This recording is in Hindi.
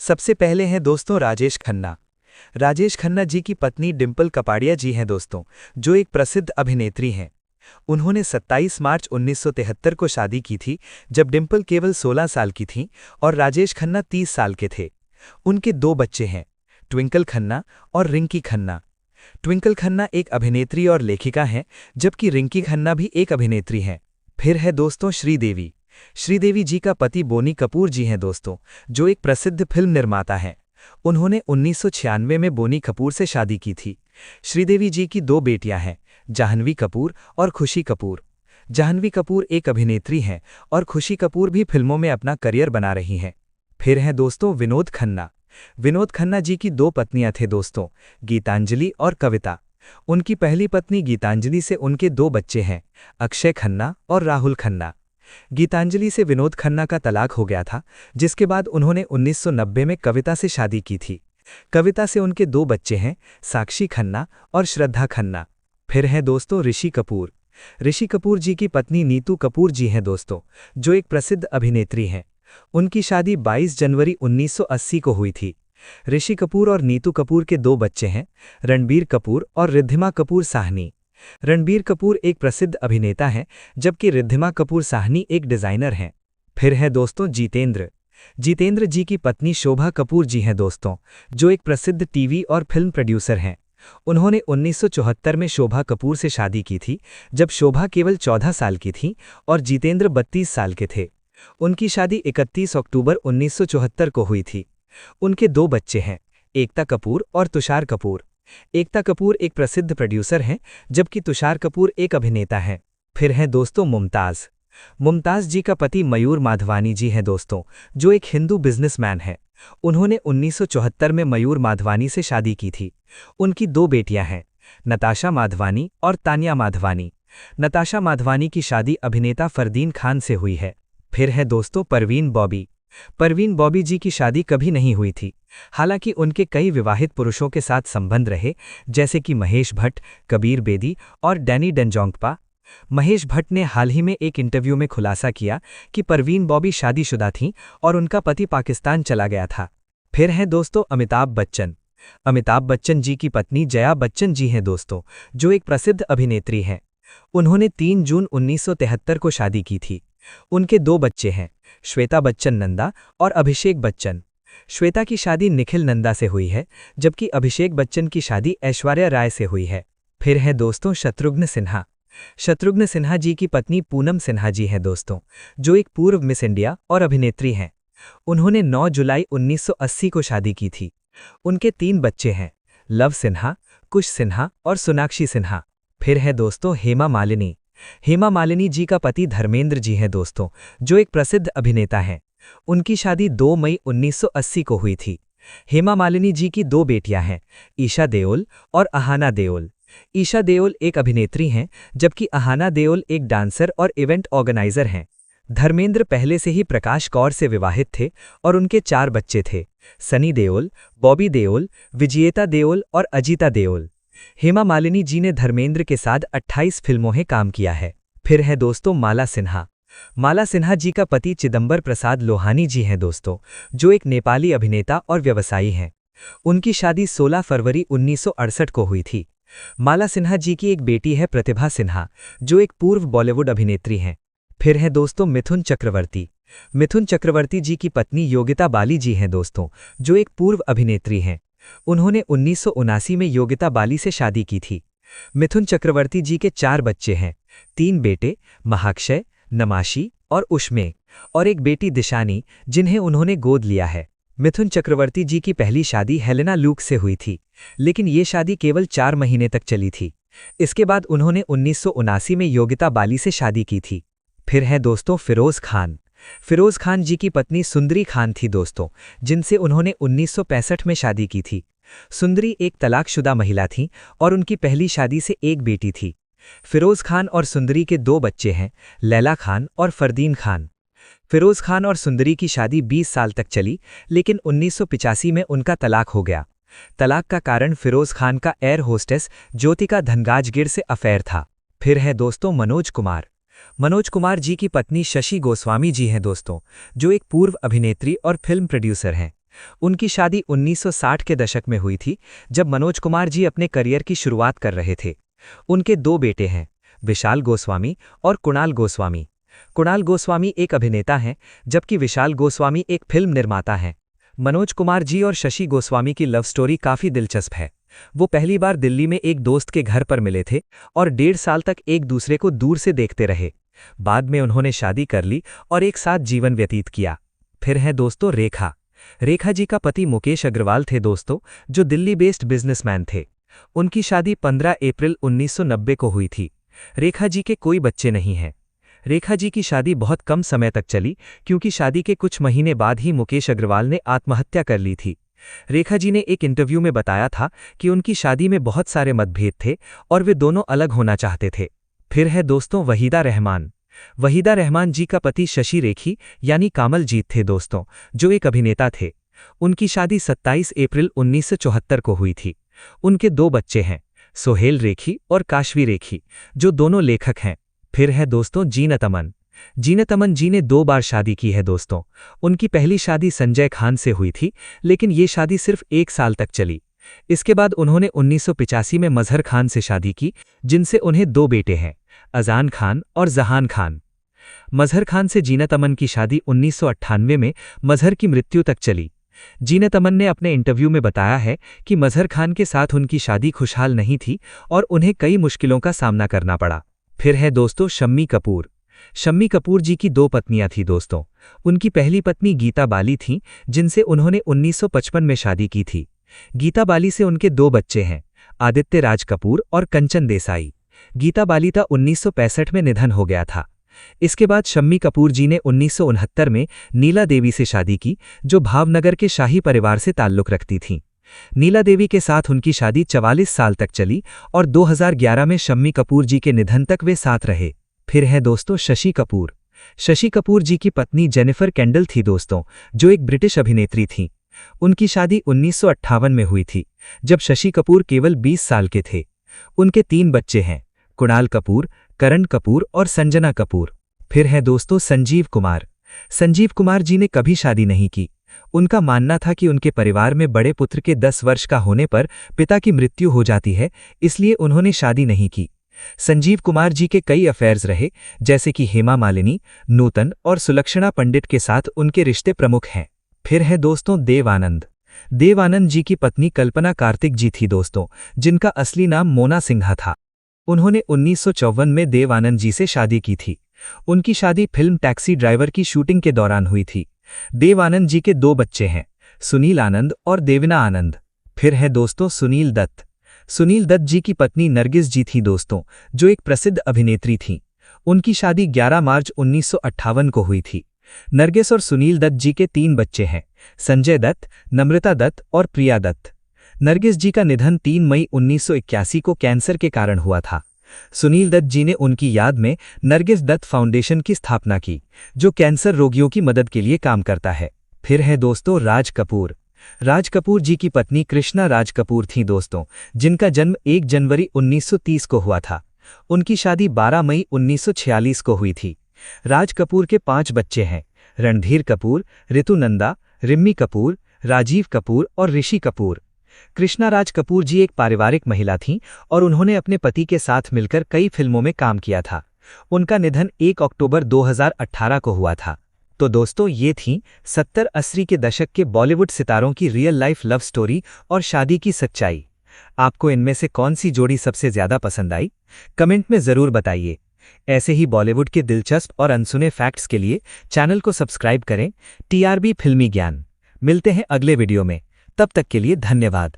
सबसे पहले हैं दोस्तों राजेश खन्ना। राजेश खन्ना जी की पत्नी डिंपल कपाड़िया जी हैं दोस्तों, जो एक प्रसिद्ध अभिनेत्री हैं। उन्होंने 27 मार्च 1973 को शादी की थी, जब डिंपल केवल 16 साल की थीं और राजेश खन्ना 30 साल के थे। उनके 2 बच्चे हैं, ट्विंकल खन्ना और रिंकी खन्ना। ट्विंकल खन्ना एक अभिनेत्री और लेखिका हैं, जबकि रिंकी खन्ना भी एक अभिनेत्री हैं। फिर है दोस्तों श्रीदेवी। श्रीदेवी जी का पति बोनी कपूर जी हैं दोस्तों, जो एक प्रसिद्ध फिल्म निर्माता हैं। उन्होंने 1996 में बोनी कपूर से शादी की थी। श्रीदेवी जी की 2 बेटियां हैं, जाह्नवी कपूर और खुशी कपूर। जाह्नवी कपूर एक अभिनेत्री हैं और खुशी कपूर भी फिल्मों में अपना करियर बना रही हैं। फिर हैं दोस्तों विनोद खन्ना। विनोद खन्ना जी की 2 पत्नियां थे दोस्तों, गीतांजलि और कविता। उनकी पहली पत्नी गीतांजलि से उनके 2 बच्चे हैं, अक्षय खन्ना और राहुल खन्ना। गीतांजलि से विनोद खन्ना का तलाक हो गया था, जिसके बाद उन्होंने 1990 में कविता से शादी की थी। कविता से उनके 2 बच्चे हैं, साक्षी खन्ना और श्रद्धा खन्ना। फिर हैं दोस्तों ऋषि कपूर। ऋषि कपूर जी की पत्नी नीतू कपूर जी हैं दोस्तों, जो एक प्रसिद्ध अभिनेत्री हैं। उनकी शादी 22 जनवरी 1980 को हुई थी। ऋषि कपूर और नीतू कपूर के 2 बच्चे हैं, रणबीर कपूर और रिद्धिमा कपूर साहनी। रणबीर कपूर एक प्रसिद्ध अभिनेता हैं, जबकि रिद्धिमा कपूर साहनी एक डिज़ाइनर हैं। फिर है दोस्तों जितेंद्र। जितेंद्र जी की पत्नी शोभा कपूर जी हैं दोस्तों, जो एक प्रसिद्ध टीवी और फिल्म प्रोड्यूसर हैं। उन्होंने 1974 में शोभा कपूर से शादी की थी, जब शोभा केवल 14 साल की थीं और जितेंद्र 32 साल के थे। उनकी शादी 31 अक्टूबर 1974 को हुई थी। उनके 2 बच्चे हैं, एकता कपूर और तुषार कपूर। एकता कपूर एक प्रसिद्ध प्रोड्यूसर हैं, जबकि तुषार कपूर एक अभिनेता हैं। फिर हैं दोस्तों मुमताज़। मुमताज़ जी का पति मयूर माधवानी जी हैं दोस्तों, जो एक हिंदू बिजनेसमैन हैं। उन्होंने 1974 में मयूर माधवानी से शादी की थी। उनकी 2 बेटियां हैं, नताशा माधवानी और तान्या माधवानी। नताशा माधवानी की शादी अभिनेता फरदीन खान से हुई है। फिर है दोस्तों परवीन बॉबी। परवीन बॉबी जी की शादी कभी नहीं हुई थी। हालांकि उनके कई विवाहित पुरुषों के साथ संबंध रहे, जैसे कि महेश भट्ट, कबीर बेदी और डैनी डेंजोंगपा। महेश भट्ट ने हाल ही में एक इंटरव्यू में खुलासा किया कि परवीन बॉबी शादीशुदा थीं और उनका पति पाकिस्तान चला गया था। फिर हैं दोस्तों अमिताभ बच्चन। अमिताभ बच्चन जी की पत्नी जया बच्चन जी हैं दोस्तों, जो एक प्रसिद्ध अभिनेत्री हैं। उन्होंने 3 जून 1973 को शादी की थी। उनके 2 बच्चे हैं, श्वेता बच्चन नंदा और अभिषेक बच्चन। श्वेता की शादी निखिल नंदा से हुई है, जबकि अभिषेक बच्चन की शादी ऐश्वर्या राय से हुई है। फिर है दोस्तों शत्रुघ्न सिन्हा। शत्रुघ्न सिन्हा जी की पत्नी पूनम सिन्हा जी हैं दोस्तों, जो एक पूर्व मिस इंडिया और अभिनेत्री हैं। उन्होंने 9 जुलाई 1980 को शादी की थी। उनके 3 बच्चे हैं, लव सिन्हा, कुश सिन्हा और सोनाक्षी सिन्हा। फिर है दोस्तों हेमा मालिनी। हेमा मालिनी जी का पति धर्मेंद्र जी हैं दोस्तों, जो एक प्रसिद्ध अभिनेता हैं। उनकी शादी 2 मई 1980 को हुई थी। हेमा मालिनी जी की 2 बेटियां हैं, ईशा देओल और अहाना देओल। ईशा देओल एक अभिनेत्री हैं, जबकि अहाना देओल एक डांसर और इवेंट ऑर्गेनाइजर हैं। धर्मेंद्र पहले से ही प्रकाश कौर से विवाहित थे और उनके 4 बच्चे थे, सनी देओल, बॉबी देओल, विजेता देओल और अजीता देओल। हेमा मालिनी जी ने धर्मेंद्र के साथ 28 फिल्मों में काम किया है। फिर है दोस्तों माला सिन्हा। माला सिन्हा जी का पति चिदंबर प्रसाद लोहानी जी हैं दोस्तों, जो एक नेपाली अभिनेता और व्यवसायी हैं। उनकी शादी 16 फरवरी 1968 को हुई थी। माला सिन्हा जी की एक बेटी है प्रतिभा सिन्हा, जो एक पूर्व बॉलीवुड अभिनेत्री हैं। फिर है दोस्तों मिथुन चक्रवर्ती। मिथुन चक्रवर्ती जी की पत्नी योगिता बाली जी हैं दोस्तों, जो एक पूर्व अभिनेत्री हैं। उन्होंने 1979 में योगिता बाली से शादी की थी। मिथुन चक्रवर्ती जी के 4 बच्चे हैं, 3 बेटे महाक्षय, नमाशी और उष्मे, और एक बेटी दिशानी, जिन्हें उन्होंने गोद लिया है। मिथुन चक्रवर्ती जी की पहली शादी हेलेना लूक से हुई थी, लेकिन ये शादी केवल 4 महीने तक चली थी। इसके बाद उन्होंने 1979 में योगिता बाली से शादी की थी। फिर है दोस्तों फिरोज खान। फिरोज खान जी की पत्नी सुंदरी खान थी दोस्तों, जिनसे उन्होंने 1965 में शादी की थी। सुंदरी एक तलाकशुदा महिला थीं और उनकी पहली शादी से एक बेटी थी। फिरोज खान और सुंदरी के 2 बच्चे हैं, लैला खान और फरदीन खान। फिरोज खान और सुंदरी की शादी 20 साल तक चली, लेकिन 1985 में उनका तलाक हो गया। तलाक का कारण फिरोज खान का एयर होस्टेस ज्योतिका धनगाजगिर से अफेयर था। फिर है दोस्तों मनोज कुमार। मनोज कुमार जी की पत्नी शशि गोस्वामी जी हैं दोस्तों, जो एक पूर्व अभिनेत्री और फिल्म प्रोड्यूसर हैं। उनकी शादी 1960 के दशक में हुई थी, जब मनोज कुमार जी अपने करियर की शुरुआत कर रहे थे। उनके 2 बेटे हैं, विशाल गोस्वामी और कुणाल गोस्वामी। कुणाल गोस्वामी एक अभिनेता हैं, जबकि विशाल गोस्वामी एक फिल्म निर्माता हैं। मनोज कुमार जी और शशि गोस्वामी की लव स्टोरी काफ़ी दिलचस्प है। वो पहली बार दिल्ली में एक दोस्त के घर पर मिले थे और 1.5 साल तक एक दूसरे को दूर से देखते रहे। बाद में उन्होंने शादी कर ली और एक साथ जीवन व्यतीत किया। फिर है दोस्तों रेखा। रेखा जी का पति मुकेश अग्रवाल थे दोस्तों, जो दिल्ली बेस्ड बिजनेसमैन थे। उनकी शादी 15 अप्रैल 1990 को हुई थी। रेखा जी के कोई बच्चे नहीं हैं। रेखा जी की शादी बहुत कम समय तक चली, क्योंकि शादी के कुछ महीने बाद ही मुकेश अग्रवाल ने आत्महत्या कर ली थी। रेखा जी ने एक इंटरव्यू में बताया था कि उनकी शादी में बहुत सारे मतभेद थे और वे दोनों अलग होना चाहते थे। फिर है दोस्तों वहीदा रहमान। वहीदा रहमान जी का पति शशि रेखी यानी कामलजीत थे दोस्तों, जो एक अभिनेता थे। उनकी शादी 27 अप्रैल 1974 को हुई थी। उनके 2 बच्चे हैं, सोहेल रेखी और काशवी रेखी, जो दोनों लेखक हैं। फिर है दोस्तों जीनत अमन। जीनत अमन जी ने 2 बार शादी की है दोस्तों। उनकी पहली शादी संजय खान से हुई थी, लेकिन ये शादी सिर्फ 1 साल तक चली। इसके बाद उन्होंने 1985 में मजहर खान से शादी की, जिनसे उन्हें 2 बेटे हैं, अजान खान और जहान खान। मजहर खान से जीनत अमन की शादी 1998 में मजहर की मृत्यु तक चली। जीनत अमन ने अपने इंटरव्यू में बताया है कि मजहर खान के साथ उनकी शादी खुशहाल नहीं थी और उन्हें कई मुश्किलों का सामना करना पड़ा। फिर है दोस्तों शम्मी कपूर। शम्मी कपूर जी की 2 पत्नियां थीं दोस्तों। उनकी पहली पत्नी गीता बाली थीं, जिनसे उन्होंने 1955 में शादी की थी। गीता बाली से उनके 2 बच्चे हैं, आदित्य राज कपूर और कंचन देसाई। गीता बाली का 1965 में निधन हो गया था। इसके बाद शम्मी कपूर जी ने 1969 में नीला देवी से शादी की, जो भावनगर के शाही परिवार से ताल्लुक़ रखती थीं। नीला देवी के साथ उनकी शादी 44 साल तक चली और 2011 में शम्मी कपूर जी के निधन तक वे साथ रहे। फिर है दोस्तों शशि कपूर। शशि कपूर जी की पत्नी जेनिफर केंडल थी दोस्तों, जो एक ब्रिटिश अभिनेत्री थीं। उनकी शादी 1958 में हुई थी, जब शशि कपूर केवल 20 साल के थे। उनके 3 बच्चे हैं, कुणाल कपूर, करण कपूर और संजना कपूर। फिर है दोस्तों संजीव कुमार। संजीव कुमार जी ने कभी शादी नहीं की। उनका मानना था कि उनके परिवार में बड़े पुत्र के 10 वर्ष का होने पर पिता की मृत्यु हो जाती है, इसलिए उन्होंने शादी नहीं की। संजीव कुमार जी के कई अफेयर्स रहे, जैसे कि हेमा मालिनी, नूतन और सुलक्षणा पंडित के साथ उनके रिश्ते प्रमुख हैं। फिर है दोस्तों देव आनंद। देव आनंद जी की पत्नी कल्पना कार्तिक जी थी दोस्तों, जिनका असली नाम मोना सिन्हा था। उन्होंने 1954 में देव आनंद जी से शादी की थी। उनकी शादी फिल्म टैक्सी ड्राइवर की शूटिंग के दौरान हुई थी। देव आनंद जी के 2 बच्चे हैं, सुनील आनंद और देवना आनंद। फिर है दोस्तों सुनील दत्त। सुनील दत्त जी की पत्नी नरगिस जी थी दोस्तों, जो एक प्रसिद्ध अभिनेत्री थीं। उनकी शादी 11 मार्च 1958 को हुई थी। नरगिस और सुनील दत्त जी के 3 बच्चे हैं, संजय दत्त, नम्रता दत्त और प्रिया दत्त। नरगिस जी का निधन 3 मई 1981 को कैंसर के कारण हुआ था। सुनील दत्त जी ने उनकी याद में नरगिस दत्त फाउंडेशन की स्थापना की, जो कैंसर रोगियों की मदद के लिए काम करता है। फिर है दोस्तों राज कपूर। राज कपूर जी की पत्नी कृष्णा राज कपूर थीं दोस्तों, जिनका जन्म 1 जनवरी 1930 को हुआ था। उनकी शादी 12 मई 1946 को हुई थी। राज कपूर के 5 बच्चे हैं, रणधीर कपूर, ऋतु नंदा, रिम्मी कपूर, राजीव कपूर और ऋषि कपूर। कृष्णा राज कपूर जी एक पारिवारिक महिला थीं और उन्होंने अपने पति के साथ मिलकर कई फिल्मों में काम किया था। उनका निधन 1 अक्टूबर 2018 को हुआ था। तो दोस्तों ये थीं 70-80 के दशक के बॉलीवुड सितारों की रियल लाइफ लव स्टोरी और शादी की सच्चाई। आपको इनमें से कौन सी जोड़ी सबसे ज्यादा पसंद आई? कमेंट में जरूर बताइए। ऐसे ही बॉलीवुड के दिलचस्प और अनसुने फैक्ट्स के लिए चैनल को सब्सक्राइब करें। TRB फिल्मी ज्ञान। मिलते हैं अगले वीडियो में, तब तक के लिए धन्यवाद।